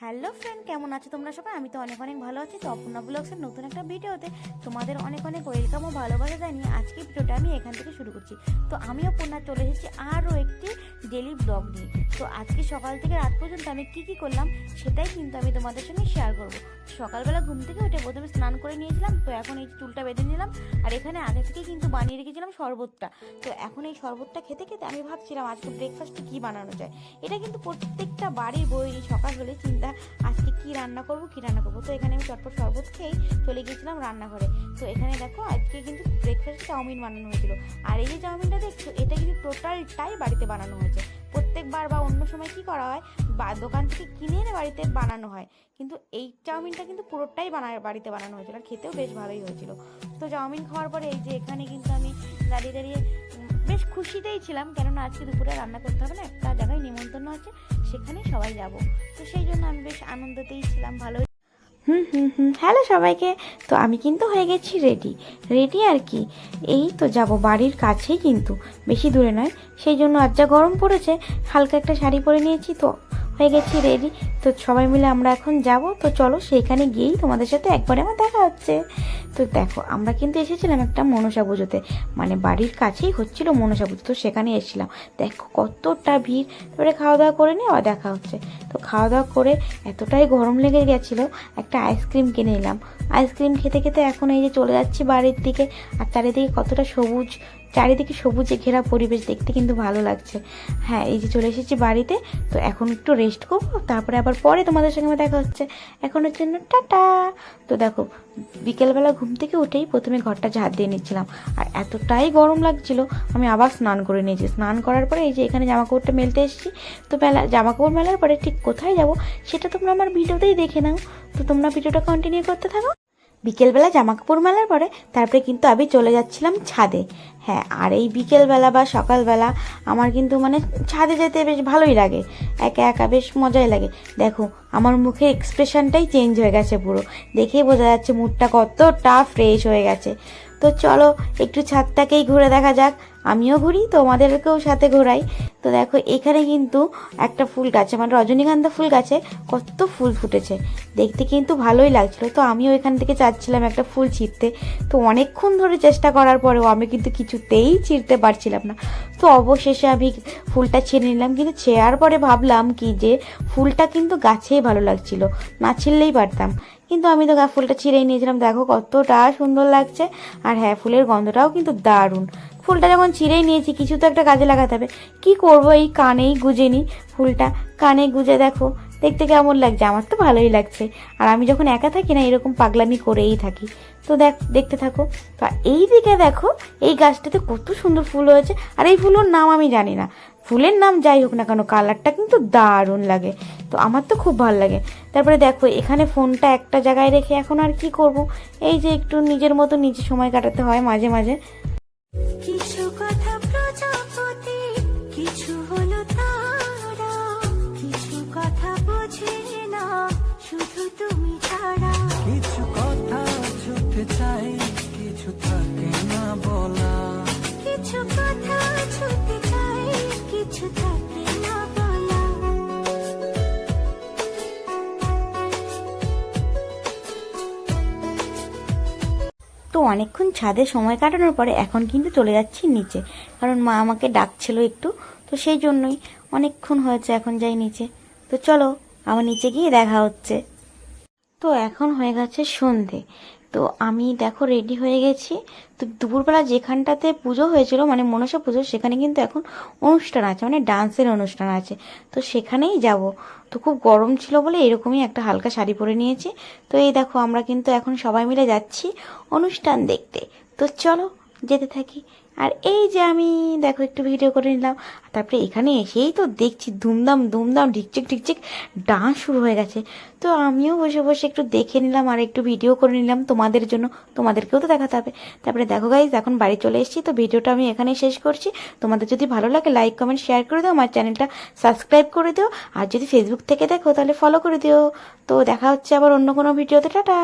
Hello friend, কেমন আছো তোমরা সবাই? আমি তো অনেক অনেক ভালো আছি। তো অপর্ণা ব্লগসের নতুন একটা ভিডিওতে তোমাদের অনেক অনেক ওয়েলকাম ও ভালোবাসা জানিয়ে আজকে ভিডিওটা আমি এখান থেকে শুরু করছি। তো আমি অপর্ণা চলে এসেছি আরও একটি ডেলি ব্লগ নিয়ে। তো আজকে সকাল থেকে রাত পর্যন্ত আমি কি করলাম সেটাই কিন্তু আমি তোমাদের সঙ্গে শেয়ার করব। সকালবেলা ঘুম থেকে উঠে প্রথমে স্নান করে নিয়েছিলাম। তো এখন এই চুলটা বেঁধে নিলাম। আর এখানে আগে থেকে কিন্তু বানিয়ে রেখেছিলাম শরবতটা। তো এখন এই শরবতটা খেতে খেতে আমি ভাবছিলাম আজকে ব্রেকফাস্টে কী বানানো যায়। এটা কিন্তু প্রত্যেকটা বাড়ির বউয়েরই সকাল হলে চিন্তা আজকে কি রান্না করব। তো এখানে আমি চটপট শরবত খেয়েই চলে গিয়েছিলাম রান্নাঘরে। তো এখানে দেখো আজকে কিন্তু ব্রেকফাস্ট চাউমিন বানানো হয়েছিল। আর এই যে চাউমিনটা দেখছো, এটা কিন্তু টোটালটাই বাড়িতে বানানো হয়েছে। প্রত্যেকবার বা অন্য সময় কি করা হয়, বা দোকান থেকে কিনে এনে বাড়িতে বানানো হয়, কিন্তু এই চাউমিনটা কিন্তু পুরোটাই বাড়িতে বানানো হয়েছিল। আর খেতেও বেশ ভালোই হয়েছিল। তো চাউমিন খাওয়ার পরে এই যে এখানে কিন্তু আমি দাঁড়িয়ে দাঁড়িয়ে বেশ খুশিতেই ছিলাম, কেননা আজকে দুপুরে রান্না করতে হবে না, একটা জায়গায় নিমন্ত্রণ আছে, সেখানে সবাই যাব। তো সেই জন্য আমি বেশ আনন্দতেই ছিলাম, ভালোই। হ্যালো সবাইকে। তো আমি কিন্তু হয়ে গেছি রেডি আর কি। এই তো যাব বাড়ির কাছেই, কিন্তু বেশি দূরে নয়। সেই জন্য আজ যা গরম পড়েছে, হালকা একটা শাড়ি পরে নিয়েছি, তো হয়ে গেছি রেডি। তো সবাই মিলে আমরা এখন যাব। তো চলো সেইখানে গিয়েই তোমাদের সাথে একবারে আমার দেখা হচ্ছে। তো দেখো, আমরা কিন্তু এসেছিলাম একটা মনসা পুজোতে, মানে বাড়ির কাছেই হচ্ছিল মনসা পুজো। তো সেখানে এসেছিলাম, দেখো কতটা ভিড়। তারপরে খাওয়া দাওয়া করে নিয়ে আবার দেখা হচ্ছে। তো খাওয়া দাওয়া করে এতটাই গরম লেগে গেছিলো, একটা আইসক্রিম কিনে নিলাম। আইসক্রিম খেতে খেতে এখন এই যে চলে যাচ্ছি বাড়ির দিকে। আর চারিদিকে কতটা সবুজ, চারিদিকে সবুজে ঘেরা পরিবেশ, দেখতে কিন্তু ভালো লাগছে। হ্যাঁ, এই যে চলে এসেছি বাড়িতে। তো এখন একটু রেস্ট করবো, তারপরে আবার পরে তোমাদের সঙ্গে আমার দেখা হচ্ছে। এখনের জন্য টাটা। তো দেখো, বিকেলবেলা ঘুম থেকে উঠেই প্রথমে ঘরটা ঝাড় দিয়ে নিচ্ছিলাম। আর এতটাই গরম লাগছিল, আমি আবার স্নান করে নিয়েছি। স্নান করার পরে এই যে এখানে জামাকাপড়টা মেলতে এসেছি। তো জামাকাপড় মেলার পরে ঠিক কোথায় যাব সেটা তোমরা আমার ভিডিওতেই দেখে নাও। তো তোমরা ভিডিওটা কন্টিনিউ করতে থাকো। বিকেলবেলা জামাকাপড় মেলার পরে তারপরে কিন্তু আমি চলে যাচ্ছিলাম ছাদে। হ্যাঁ, আর এই বিকেলবেলা বা সকালবেলা আমার কিন্তু মানে ছাদে যেতে বেশ ভালোই লাগে, একা একা বেশ মজাই লাগে। দেখো, আমার মুখের এক্সপ্রেশনটাই চেঞ্জ হয়ে গেছে পুরো, দেখেই বোঝা যাচ্ছে মুডটা কতটা ফ্রেশ হয়ে গেছে। তো চলো একটু ছাদটাকেই ঘুরে দেখা যাক। আমিও ঘুরি, তোমাদেরকেও সাথে ঘোরাই। তো দেখো, এখানে কিন্তু একটা ফুল গাছে, মানে রজনীগন্ধা ফুল গাছে কত ফুল ফুটেছে, দেখতে কিন্তু ভালোই লাগছিল। তো আমিও এখান থেকে চাচ্ছিলাম একটা ফুল ছিঁড়তে। তো অনেকক্ষণ ধরে চেষ্টা করার পরেও আমি কিন্তু কিছুতেই ছিঁড়তে পারছিলাম না। তো অবশেষে আমি ফুলটা ছিঁড়ে নিলাম, কিন্তু ছেঁড়ার পরে ভাবলাম কি যে ফুলটা কিন্তু গাছেই ভালো লাগছিল, না ছিঁড়লেই পারতাম। কিন্তু আমি তো ফুলটা ছিঁড়েই নিয়েছিলাম। দেখো কতটা সুন্দর লাগছে। আর হ্যাঁ, ফুলের গন্ধটাও কিন্তু দারুণ। ফুলটা যখন ছিঁড়েই নিয়েছি, কিছু তো একটা কাজে লাগাতে হবে। কি করব, এই কানেই গুজে নিই ফুলটা। কানে গুজে দেখো দেখতে কেমন লাগছে, আমার তো ভালোই লাগছে। আর আমি যখন একা থাকি না, এরকম পাগলামি করেই থাকি। তো দেখতে থাকো। তো এই দিকে দেখো, এই গাছটাতে কত সুন্দর ফুল হয়েছে। আর এই ফুলের নাম আমি জানি না, ফুলের নাম যাই হোক না কেন, কালারটা কিন্তু দারুণ লাগে। তো আমার তো খুব ভালো লাগে। তারপরে দেখো, এখানে ফোনটা একটা জায়গায় রেখে এখন আর কি করব, এই যে একটু নিজের মতো নিজে সময় কাটাতে হয় মাঝে মাঝে। কিছু কথা প্রজাপতি, কিছু হলো তারা, কিছু কথা বুঝি না শুধু তুমি ছাড়া। কিছু কথা ছুটে চাই, কিছু থাকে না বলা। কিছু কথা ছুটে চাই, কিছু থাকে না বলা। তো অনেকক্ষণ ছাদে সময় কাটানোর পরে এখন কিন্তু চলে যাচ্ছি নিচে, কারণ মা আমাকে ডাকছিল একটু। তো সেই জন্যই অনেকক্ষণ হয়েছে, এখন যাই নিচে। তো চলো, আমার নিচে গিয়ে দেখা হচ্ছে। তো এখন হয়ে গেছে সন্ধে। তো আমি দেখো রেডি হয়ে গেছি। তো দুপুরবেলা যেখানটাতে পুজো হয়েছিল, মানে মনসা পুজো, সেখানে কিন্তু এখন অনুষ্ঠান আছে, মানে ডান্সের অনুষ্ঠান আছে। তো সেখানেই যাব। তো খুব গরম ছিল বলে এরকমই একটা হালকা শাড়ি পরে নিয়েছি। তো এই দেখো, আমরা কিন্তু এখন সবাই মিলে যাচ্ছি অনুষ্ঠান দেখতে। তো চলো যেতে থাকি। আর এই যে আমি দেখো একটু ভিডিও করে নিলাম। তারপরে এখানে এসেই তো দেখছি ধুমধাম ধুমধাম ঢিকচিক ঢিকচিক ডান্স শুরু হয়ে গেছে। তো আমিও বসে বসে একটু দেখে নিলাম আর একটু ভিডিও করে নিলাম তোমাদের জন্য, তোমাদেরকেও তো দেখাতে হবে। তারপরে দেখো গাইজ, এখন বাড়ি চলে এসেছি। তো ভিডিওটা আমি এখানেই শেষ করছি। তোমাদের যদি ভালো লাগে লাইক কমেন্ট শেয়ার করে দিও, আমার চ্যানেলটা সাবস্ক্রাইব করে দিও। আর যদি ফেসবুক থেকে দেখো তাহলে ফলো করে দিও। তো দেখা হচ্ছে আবার অন্য কোনো ভিডিওতে। টাটা।